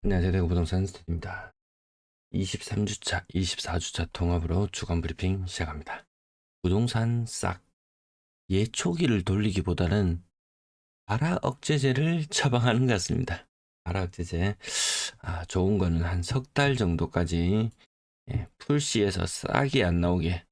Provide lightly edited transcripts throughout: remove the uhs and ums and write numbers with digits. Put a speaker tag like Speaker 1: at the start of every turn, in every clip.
Speaker 1: 안녕하세요. 대구 부동산 스테디입니다. 23주차, 24주차 통합으로 주간 브리핑 시작합니다. 부동산 싹 예초기를 돌리기보다는 발화 억제제를 처방하는 것 같습니다. 발화 억제제 좋은 거는 한 석 달 정도까지 풀씨에서 싹이 안 나오게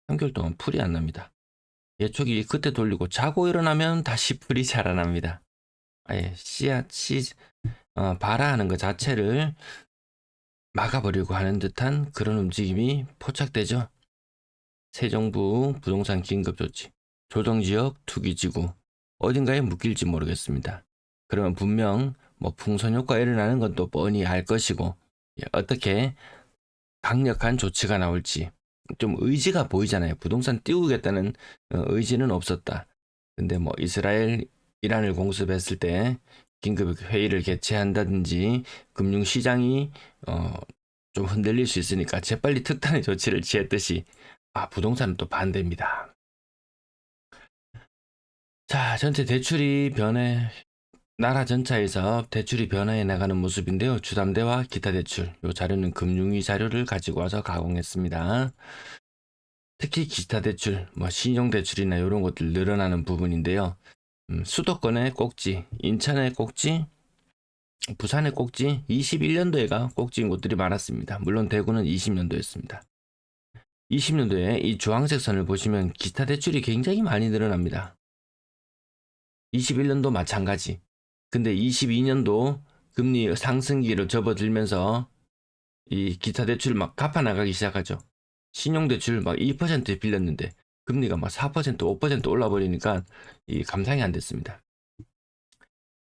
Speaker 1: 3개월 동안 풀이 안 납니다. 예초기 그때 돌리고 자고 일어나면 다시 풀이 자라납니다. 아예 발화하는 것 자체를 막아버리고 하는 듯한 그런 움직임이 포착되죠. 새 정부 부동산 긴급조치, 조정지역 투기지구 어딘가에 묶일지 모르겠습니다. 그러면 분명 풍선 효과 일어나는 건 또 뻔히 알 것이고 어떻게 강력한 조치가 나올지 좀 의지가 보이잖아요. 부동산 띄우겠다는 의지는 없었다. 근데 이스라엘 이란을 공습했을 때 긴급 회의를 개최한다든지 금융시장이 좀 흔들릴 수 있으니까 재빨리 특단의 조치를 취했듯이 부동산은 또 반대입니다. 자, 전체 대출이 나라 전체에서 대출이 변화해 나가는 모습인데요. 주담대와 기타 대출, 이 자료는 금융위 자료를 가지고 와서 가공했습니다. 특히 기타 대출, 신용 대출이나 이런 것들 늘어나는 부분인데요. 수도권의 꼭지, 인천의 꼭지, 부산의 꼭지, 21년도에가 꼭지인 곳들이 많았습니다. 물론 대구는 20년도였습니다. 20년도에 이 주황색 선을 보시면 기타 대출이 굉장히 많이 늘어납니다. 21년도 마찬가지. 근데 22년도 금리 상승기를 접어들면서 이 기타 대출 막 갚아 나가기 시작하죠. 신용대출 막 2% 빌렸는데 금리가 막 4%, 5% 올라버리니까 이 감당이 안 됐습니다.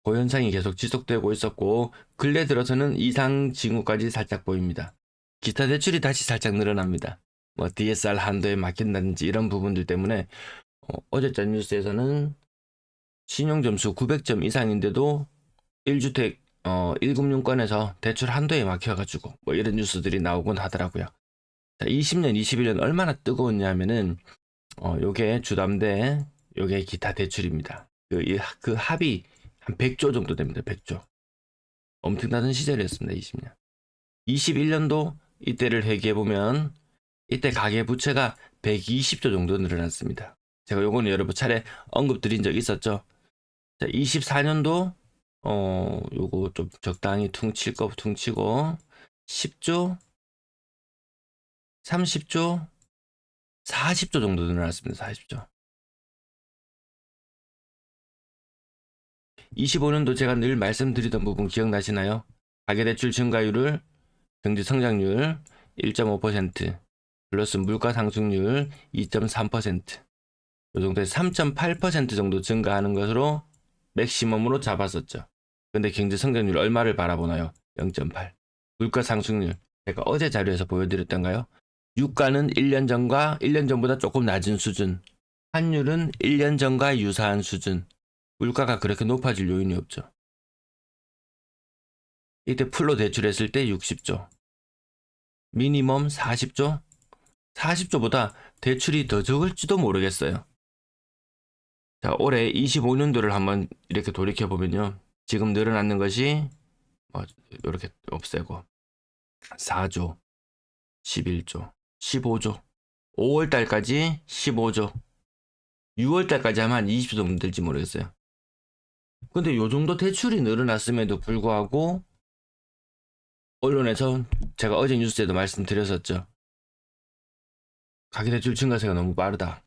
Speaker 1: 그 현상이 계속 지속되고 있었고 근래 들어서는 이상 징후까지 살짝 보입니다. 기타 대출이 다시 살짝 늘어납니다. DSR 한도에 막힌다든지 이런 부분들 때문에 어제자 뉴스에서는 신용점수 900점 이상인데도 1주택 1금융권에서 대출 한도에 막혀가지고 이런 뉴스들이 나오곤 하더라고요. 자, 20년, 21년 얼마나 뜨거웠냐면은 요게 주담대, 요게 기타 대출입니다. 그 합이 한 100조 정도 됩니다. 100조. 엄청나던 시절이었습니다. 20년. 21년도 이때를 회귀해보면 이때 가계부채가 120조 정도 늘어났습니다. 제가 요거는 여러 차례 언급드린 적 있었죠. 자, 24년도 요거 좀 적당히 퉁칠 거 퉁치고 10조, 30조, 40조 정도 늘어났습니다. 40조. 25년도 제가 늘 말씀드리던 부분 기억나시나요? 가계대출 증가율을 경제 성장률 1.5% 플러스 물가 상승률 2.3%, 이 정도에 3.8% 정도 증가하는 것으로 맥시멈으로 잡았었죠. 근데 경제 성장률 얼마를 바라보나요? 0.8. 물가 상승률 제가 어제 자료에서 보여드렸던가요? 유가는 1년 전보다 조금 낮은 수준, 환율은 1년 전과 유사한 수준, 물가가 그렇게 높아질 요인이 없죠. 이때 풀로 대출했을 때 60조, 미니멈 40조, 40조보다 대출이 더 적을지도 모르겠어요. 자, 올해 25년도를 한번 이렇게 돌이켜보면요. 지금 늘어나는 것이 이렇게 없애고 4조, 11조, 15조, 5월달까지 15조, 6월달까지 하면 한 20조 정도 될지 모르겠어요. 근데 요 정도 대출이 늘어났음에도 불구하고 언론에서 제가 어제 뉴스에도 말씀드렸었죠. 가계대출 증가세가 너무 빠르다.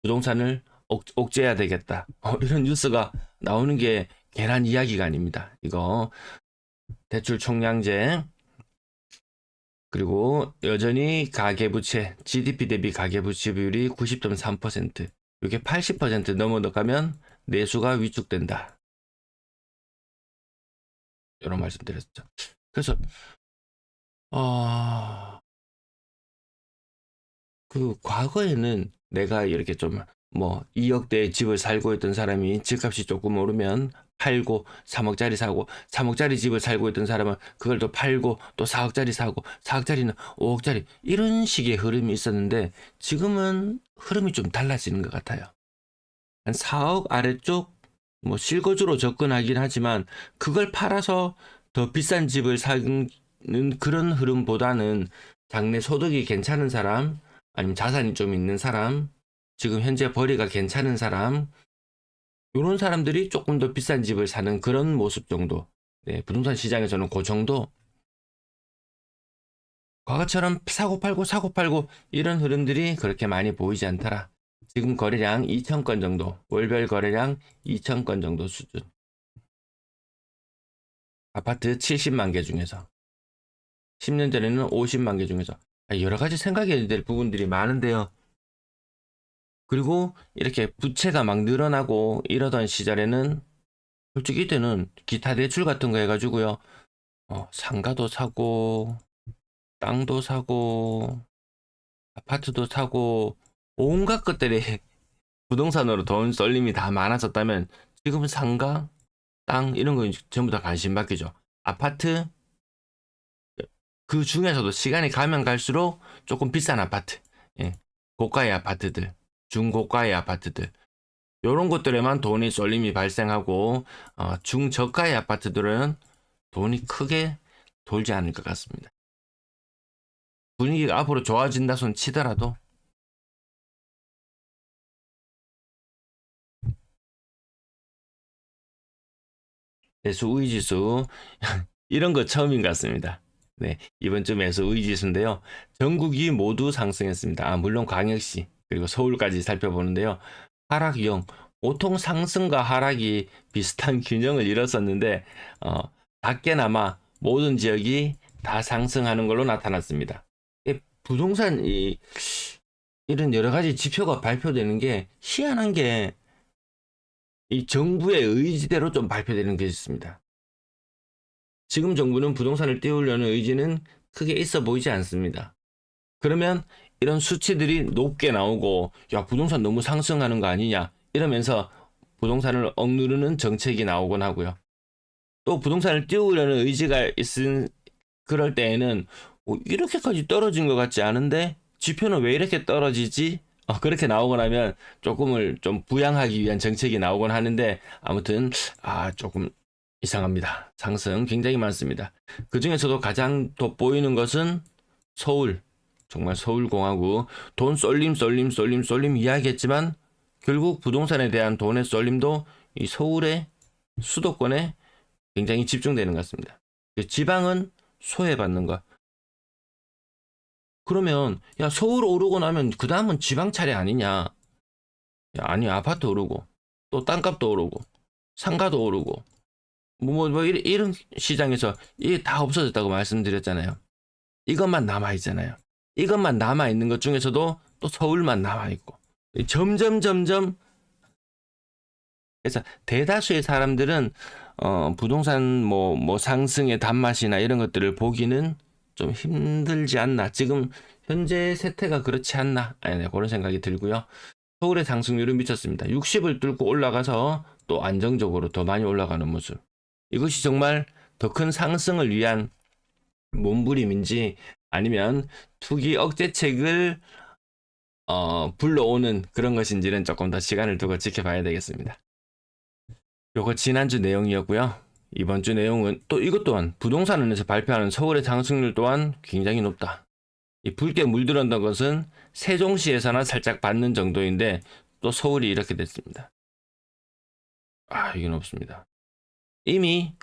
Speaker 1: 부동산을 억제해야 되겠다. 이런 뉴스가 나오는 게 괜한 이야기가 아닙니다. 이거 대출 총량제 그리고 여전히 가계부채 GDP 대비 가계부채 비율이 90.3%, 이게 80% 넘어가면 내수가 위축된다. 이런 말씀드렸죠. 그래서 그 과거에는 내가 이렇게 좀 2억대의 집을 살고 있던 사람이 집값이 조금 오르면 팔고 3억짜리 사고, 3억짜리 집을 살고 있던 사람은 그걸 또 팔고 또 4억짜리 사고, 4억짜리는 5억짜리, 이런 식의 흐름이 있었는데 지금은 흐름이 좀 달라지는 것 같아요. 한 4억 아래쪽 실거주로 접근하긴 하지만 그걸 팔아서 더 비싼 집을 사는 그런 흐름보다는 장래 소득이 괜찮은 사람, 아니면 자산이 좀 있는 사람, 지금 현재 벌이가 괜찮은 사람, 이런 사람들이 조금 더 비싼 집을 사는 그런 모습 정도. 네, 부동산 시장에서는 그 정도. 과거처럼 사고 팔고 이런 흐름들이 그렇게 많이 보이지 않더라. 지금 거래량 2,000건 정도, 월별 거래량 2,000건 정도 수준. 아파트 70만 개 중에서 10년 전에는 50만 개 중에서 여러 가지 생각해야 될 부분들이 많은데요. 그리고 이렇게 부채가 막 늘어나고 이러던 시절에는 솔직히 이때는 기타 대출 같은 거 해가지고요. 상가도 사고 땅도 사고 아파트도 사고 온갖 것들이 부동산으로 돈 쏠림이 다 많아졌다면 지금은 상가, 땅 이런 거 전부 다 관심 바뀌죠. 아파트 그 중에서도 시간이 가면 갈수록 조금 비싼 아파트, 예, 고가의 아파트들, 중고가의 아파트들 이런 것들에만 돈이 쏠림이 발생하고 중저가의 아파트들은 돈이 크게 돌지 않을 것 같습니다. 분위기가 앞으로 좋아진다 손 치더라도 매수 우위 지수 이런 거 처음인 것 같습니다. 네, 이번 주 매수 우위 지수인데요. 전국이 모두 상승했습니다. 물론 광역시 그리고 서울까지 살펴보는데요. 하락용 보통 상승과 하락이 비슷한 균형을 이뤘었는데 밖에나마 모든 지역이 다 상승하는 걸로 나타났습니다. 부동산 이런 여러 가지 지표가 발표되는 게 희한한 게 이 정부의 의지대로 좀 발표되는 게 있습니다. 지금 정부는 부동산을 띄우려는 의지는 크게 있어 보이지 않습니다. 그러면 이런 수치들이 높게 나오고 야 부동산 너무 상승하는 거 아니냐 이러면서 부동산을 억누르는 정책이 나오곤 하고요. 또 부동산을 띄우려는 의지가 있은 그럴 때에는 이렇게까지 떨어진 것 같지 않은데 지표는 왜 이렇게 떨어지지? 그렇게 나오고 나면 조금을 좀 부양하기 위한 정책이 나오곤 하는데 아무튼 조금 이상합니다. 상승 굉장히 많습니다. 그 중에서도 가장 돋보이는 것은 서울, 정말 서울공화국 돈 쏠림 이야기했지만 결국 부동산에 대한 돈의 쏠림도 이 서울의 수도권에 굉장히 집중되는 것 같습니다. 지방은 소외받는 것. 그러면 야 서울 오르고 나면 그 다음은 지방 차례 아니냐? 야, 아니 아파트 오르고 또 땅값도 오르고 상가도 오르고 이런 시장에서 이게 다 없어졌다고 말씀드렸잖아요. 이것만 남아 있잖아요. 이것만 남아 있는 것 중에서도 또 서울만 남아 있고 점점 그래서 대다수의 사람들은 부동산 뭐 상승의 단맛이나 이런 것들을 보기는 좀 힘들지 않나. 지금 현재 세태가 그렇지 않나. 그런 생각이 들고요. 서울의 상승률은 미쳤습니다. 60을 뚫고 올라가서 또 안정적으로 더 많이 올라가는 모습. 이것이 정말 더 큰 상승을 위한 몸부림인지 아니면 투기 억제책을 불러오는 그런 것인지는 조금 더 시간을 두고 지켜봐야 되겠습니다. 요거 지난주 내용이었고요. 이번 주 내용은 또 이것 또한 부동산원에서 발표하는 서울의 상승률 또한 굉장히 높다. 이 붉게 물들었던 것은 세종시에서나 살짝 받는 정도인데 또 서울이 이렇게 됐습니다. 이건 없습니다. 이미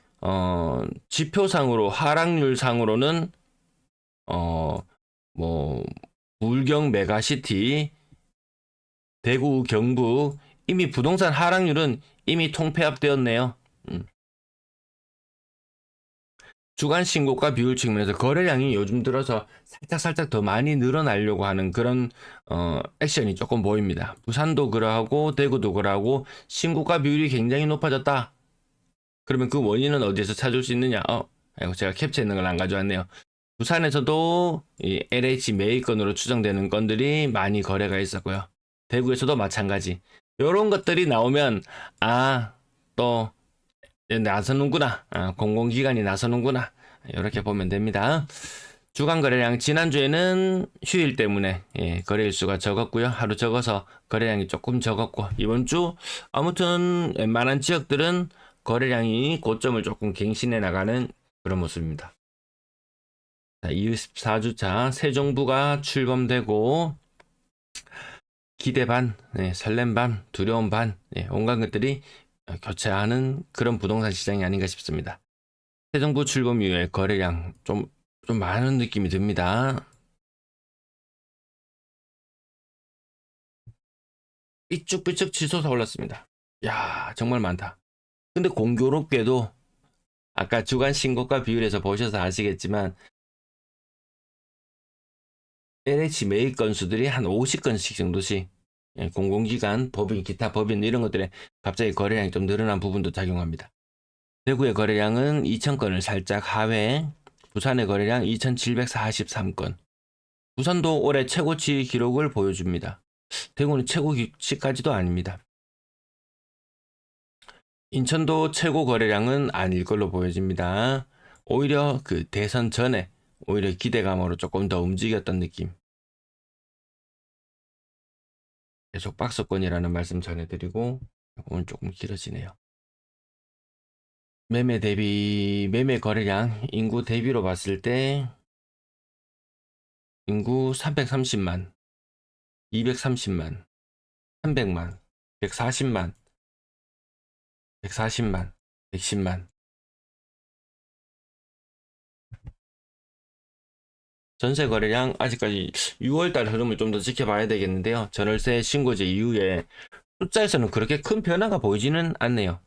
Speaker 1: 지표상으로 하락률상으로는 물경 메가시티 대구 경북 이미 부동산 하락률은 이미 통폐합되었네요. 주간 신고가 비율 측면에서 거래량이 요즘 들어서 살짝 더 많이 늘어나려고 하는 그런 액션이 조금 보입니다. 부산도 그러하고 대구도 그러하고 신고가 비율이 굉장히 높아졌다. 그러면 그 원인은 어디에서 찾을 수 있느냐? 제가 캡처했는 걸 안 가져왔네요. 부산에서도 이 LH 매입건으로 추정되는 건들이 많이 거래가 있었고요. 대구에서도 마찬가지. 이런 것들이 나오면 또 나서는구나. 공공기관이 나서는구나. 이렇게 보면 됩니다. 주간 거래량 지난주에는 휴일 때문에 거래일수가 적었고요. 하루 적어서 거래량이 조금 적었고 이번 주 아무튼 웬만한 지역들은 거래량이 고점을 조금 갱신해 나가는 그런 모습입니다. 자, 24주차 새 정부가 출범되고 기대 반, 설렘 반, 두려움 반, 온갖 것들이 교체하는 그런 부동산 시장이 아닌가 싶습니다. 새 정부 출범 이후에 거래량 좀 많은 느낌이 듭니다. 삐쭉삐쭉 치솟아 올랐습니다. 야, 정말 많다. 근데 공교롭게도 아까 주간 신고가 비율에서 보셔서 아시겠지만 LH 매입 건수들이 한 50건씩 정도씩 공공기관, 법인, 기타 법인 이런 것들에 갑자기 거래량이 좀 늘어난 부분도 작용합니다. 대구의 거래량은 2,000건을 살짝 하회, 부산의 거래량 2,743건. 부산도 올해 최고치 기록을 보여줍니다. 대구는 최고치까지도 아닙니다. 인천도 최고 거래량은 아닐 걸로 보여집니다. 오히려 그 대선 전에 오히려 기대감으로 조금 더 움직였던 느낌. 계속 박스권이라는 말씀 전해드리고 오늘 조금 길어지네요. 매매 거래량 인구 대비로 봤을 때 인구 330만, 230만, 300만, 140만, 140만, 110만. 전세 거래량 아직까지 6월달 흐름을 좀 더 지켜봐야 되겠는데요. 전월세 신고제 이후에 숫자에서는 그렇게 큰 변화가 보이지는 않네요.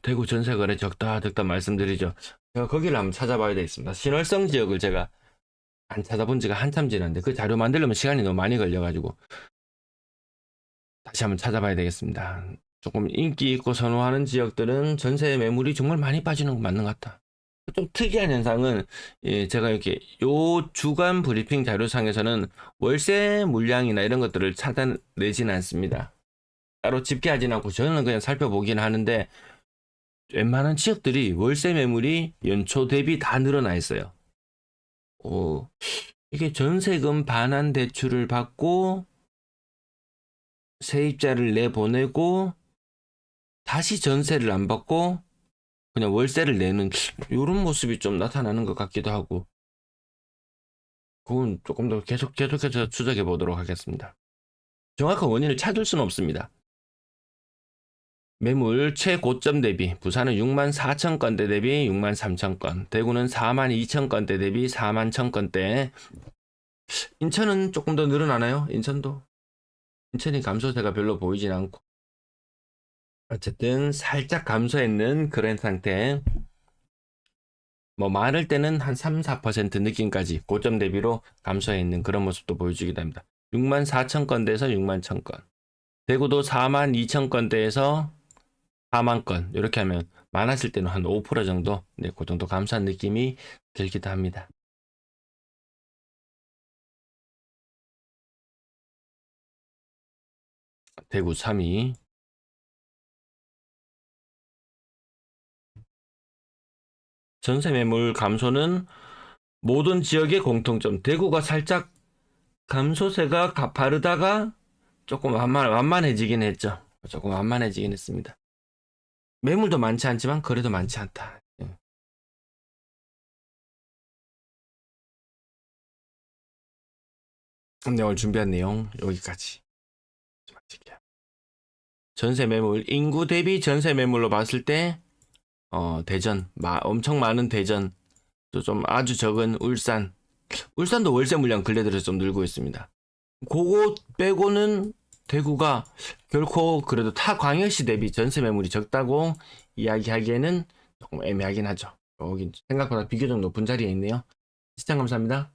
Speaker 1: 대구 전세 거래 적다 말씀드리죠. 제가 거기를 한번 찾아봐야 되겠습니다. 신월성 지역을 제가 안 찾아본 지가 한참 지났는데 그 자료 만들려면 시간이 너무 많이 걸려가지고 다시 한번 찾아봐야 되겠습니다. 조금 인기 있고 선호하는 지역들은 전세 매물이 정말 많이 빠지는 거 맞는 것 같다. 좀 특이한 현상은 제가 이렇게 요 주간 브리핑 자료상에서는 월세 물량이나 이런 것들을 찾아내지는 않습니다. 따로 집계하지는 않고 저는 그냥 살펴보긴 하는데 웬만한 지역들이 월세 매물이 연초 대비 다 늘어나 있어요. 이게 전세금 반환 대출을 받고 세입자를 내보내고 다시 전세를 안 받고 그냥 월세를 내는 이런 모습이 좀 나타나는 것 같기도 하고 그건 조금 더 계속해서 추적해 보도록 하겠습니다. 정확한 원인을 찾을 수는 없습니다. 매물 최고점 대비 부산은 64,000건대 대비 63,000건, 대구는 42,000건대 대비 41,000건대. 인천은 조금 더 늘어나나요? 인천이 감소세가 별로 보이진 않고 어쨌든 살짝 감소했는 그런 상태. 뭐 많을 때는 한 3-4% 느낌까지 고점 대비로 감소해 있는 그런 모습도 보여주기도 합니다. 64,000건대에서 61,000건. 대구도 42,000건대에서 4만건. 이렇게 하면 많았을 때는 한 5% 정도, 그 정도 감소한 느낌이 들기도 합니다. 대구 3위. 전세 매물 감소는 모든 지역의 공통점. 대구가 살짝 감소세가 가파르다가 조금 완만해지긴 했죠. 조금 완만해지긴 했습니다. 매물도 많지 않지만 거래도 많지 않다. 네, 오늘 준비한 내용 여기까지. 전세 매물, 인구 대비 전세 매물로 봤을 때 대전, 엄청 많은 대전, 또 좀 아주 적은 울산도 월세 물량 근래 들어서 좀 늘고 있습니다. 그거 빼고는 대구가 결코 그래도 타 광역시 대비 전세 매물이 적다고 이야기하기에는 조금 애매하긴 하죠. 여기 생각보다 비교적 높은 자리에 있네요. 시청 감사합니다.